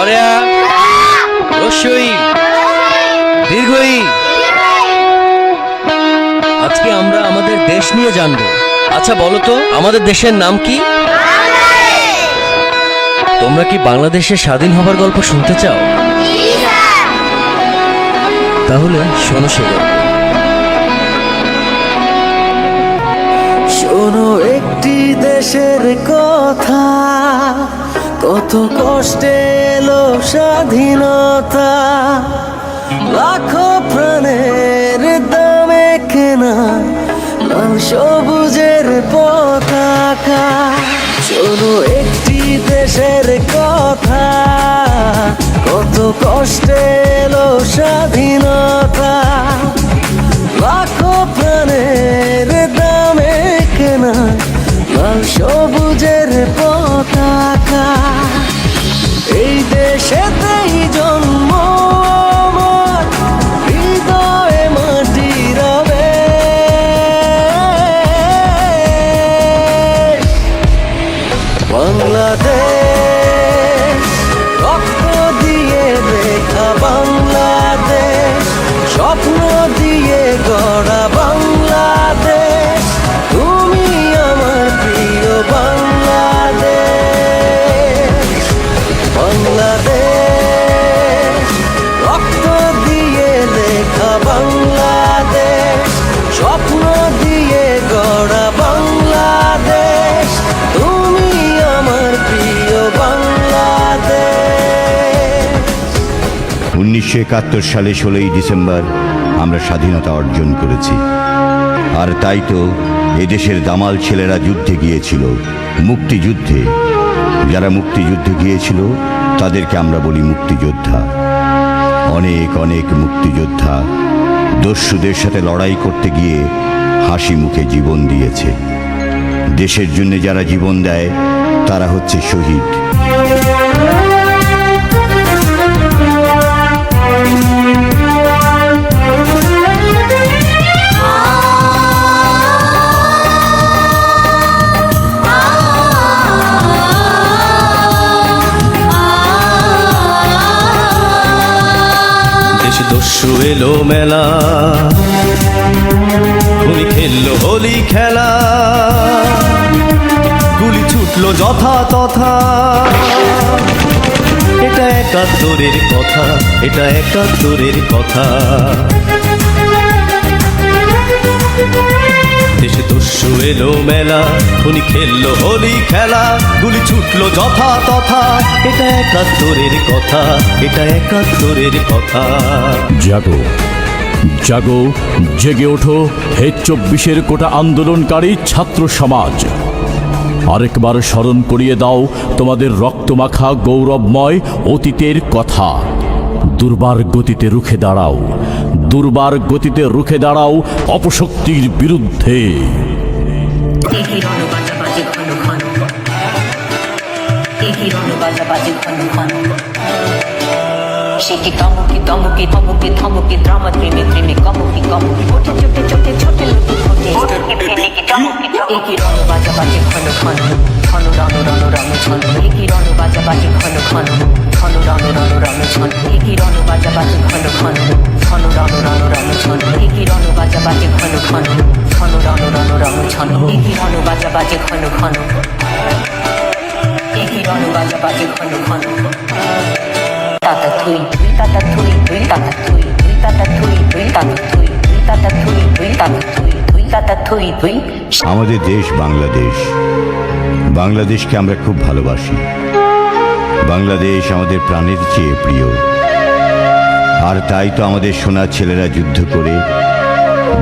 হরেয়া রস্যই দীর্ঘই। আজকে আমরা আমাদের দেশ নিয়ে জানবো। আচ্ছা বলো তো, আমাদের দেশের নাম কি? তোমরা কি বাংলাদেশের স্বাধীন হবার গল্প শুনতে চাও? তাহলে শোনো সে গল্প। শোনো একটি দেশের কথা, কত কষ্টে এলো স্বাধীনতা, লাখো প্রাণের দামে কেনা লাল সবুজের পতাকা। শোনো একটি দেশের কথা, কত কষ্টে এলো স্বাধীনতা, লাখো প্রাণের দামে কেনা লাল সবুজের পতাকা। এই দেশেতেই জন্ম আমার, হৃদয়ে মাটি রবে। বাংলাদেশ রক্ত দিয়ে লেখা, বাংলাদেশ স্বপ্ন দিয়ে গড়া, বাংলাদেশ তুমি আমার প্রিয় বাংলাদেশ। বাংলাদেশ রক্ত দিয়ে লেখা, বাংলাদেশ স্বপ্ন দিয়ে গড়া, বাংলাদেশ তুমি আমার প্রিয় বাংলাদেশ। 1971 সালে 16ই ডিসেম্বর আমরা স্বাধীনতা অর্জন করেছি। আর তাই তো এদেশের দামাল ছেলেরা যুদ্ধে গিয়েছিল, মুক্তিযুদ্ধে। যারা মুক্তিযুদ্ধে গিয়েছিল তাদেরকে আমরা বলি মুক্তিযোদ্ধা। অনেক অনেক মুক্তিযোদ্ধা দস্যুদের সাথে লড়াই করতে গিয়ে হাসি মুখে জীবন দিয়েছে। দেশের জন্য যারা জীবন দেয় তারা হচ্ছে শহীদ। দস্যু এলো মেলা, খুনি খেললো হোলি খেলা, গুলি ছুটলো যথা তথা। এটা 71-এর কথা, এটা 71-এর কথা। দেশে দস্যু এলো মেলা, খুনি খেললো হোলি খেলা, গুলি ছুটলো যথা তথা। এটা 71-এর কথা, এটা 71-এর কথা। জাগো জাগো, জেগে ওঠো হে 24-এর কোটা আন্দোলনকারী ছাত্র সমাজ। আরেকবার স্মরণ করিয়ে দাও তোমাদের রক্তমাখা গৌরবময় অতীতের কথা। দুর্বার গতিতে রুখে দাঁড়াও, দুর্বার গতিতে রুখে দাঁড়াও অপশক্তির বিরুদ্ধে। সেটি তমকি তমকি তমকি থমকি দ্রামা ত্রিমে ত্রিমে কমকি কমকি ওঠে চোটে চোটে ছোটে লুটি ফোটে ফেলেকি চমকি একই রণ বাজা বাজে ঘন ঘন ঘন রণ রণ রণ ছন একই রণ বাজা বাজে ঘন ঘন ঘন রণ রণ রণ ছন একই রণ বাজা বাজে ঘন ঘন ঘন রণ রণ রণ ছন একই রণ বাজা বাজে ঘন ঘন ঘন রণ রণ রণ ছন একই রণ বাজা বাজে ঘন ঘন একই রণ বাজা বাজে ঘন ঘন তাতা থুই তাতা থুই থুই তাতা থুই থুই তাতা থুই থুই তাতা থুই থুই তাতা থুই থুই তাতা থুই থুই তাতা থুই থুই। আমাদের দেশ বাংলাদেশ, বাংলাদেশকে আমরা খুব ভালোবাসি। বাংলাদেশ আমাদের প্রাণের চেয়ে প্রিয়। আর তাই তো আমাদের সোনা ছেলেরা যুদ্ধ করে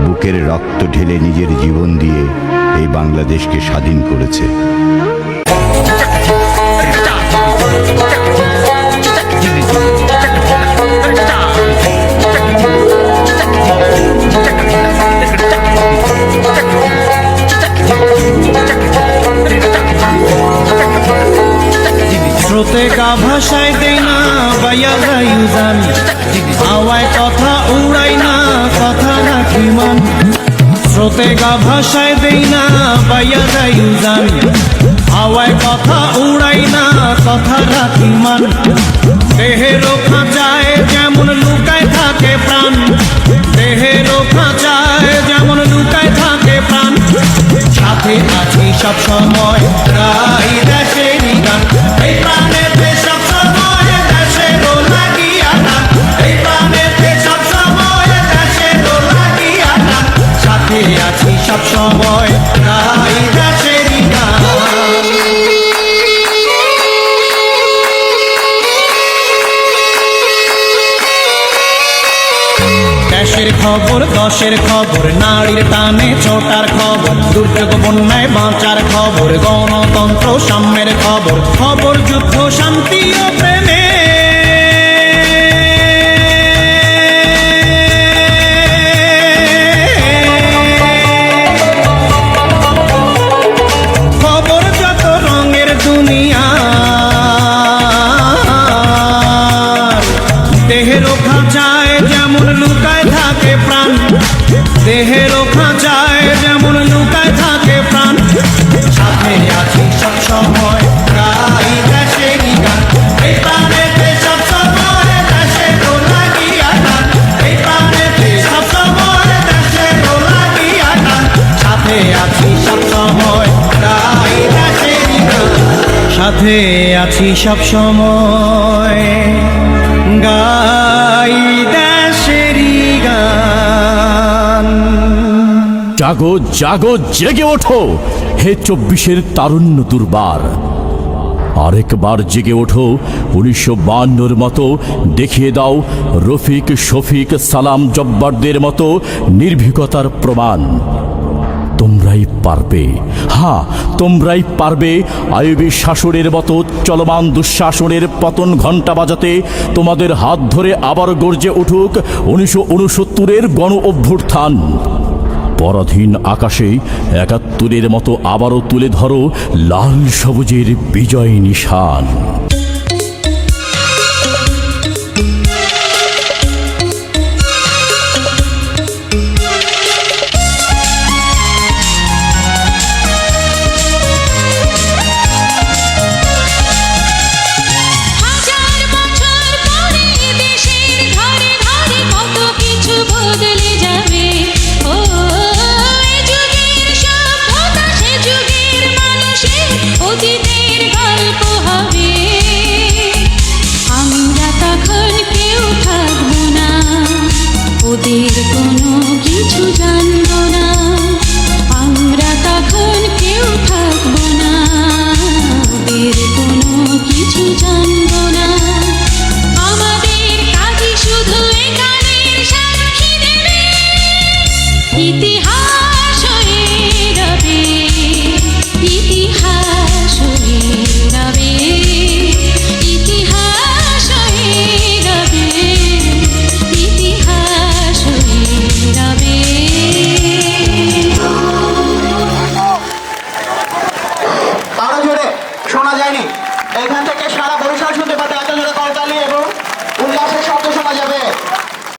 বুকের রক্ত ঢেলে নিজের জীবন দিয়ে এই বাংলাদেশকে স্বাধীন করেছে। স্রোতে গা ভাষায় দেই না বাইয়া গায়ু জান, হাওয়ায় কথা উড়াই না কথা রাখি মান। স্রোতে গা ভাষায় দেই না বাইয়া গায়ু জান, হাওয়ায় কথা উড়াই না কথা রাখি মান দেহের খাঁচায় যেমন লুকায় থাকে প্রাণ দেহের খাঁচায় যেমন লুকায় থাকে প্রাণ সাথে আছি সব সময় গাই দেশেরই গান এই প্রাণেতে সব সময় দেশের লাগিয়া গান এই প্রাণেতে সব সময় দেশের লাগিয়া গান সাথে আছি সব সময় গাই দেশেরই গান দেশের খবর দশের খবর নারীর টানে ছোটার খবর দুর্যোগ বন্যায় বাঁচার খবর গণতন্ত্র সাম্যের খবর খবর যুদ্ধ শান্তি ও প্রেমে খবর যত রঙের দুনিয়া দেহের খাঁচায় যেমন লুকায় থাকে প্রাণ দেহের খাঁচায় যেমন লুকায় থাকে প্রাণ সাথে আছি সব সময় গাই দেশেরই গান এই প্রাণেতে সব সময় দেশের লাগিয়া গান এই প্রাণেতে সব সময় দেশের লাগিয়া গান সাথে আছি সব সময় গাই দেশেরই গান সাথে আছি সব সময় গাই দেশেরই গান জাগো জাগো জেগে ওঠো হে 24-এর তারুণ্য দুর্বার আরেকবার জেগে ওঠো 1952-র মতো দেখিয়ে দাও রফিক শফিক সালাম জব্বারদের মতো নির্ভীকতার প্রমাণ তোমরাই পারবে হ্যাঁ তোমরাই পারবে আইয়ুবী শাসনের মতো চলমান দুঃশাসনের পতন ঘণ্টা বাজাতে তোমাদের হাত ধরে আবার গর্জে উঠুক 1969-এর গণ অভ্যুত্থান পরাধীন আকাশে 71-এর মতো আবারও তুলে ধরো লাল সবুজের বিজয় নিশান।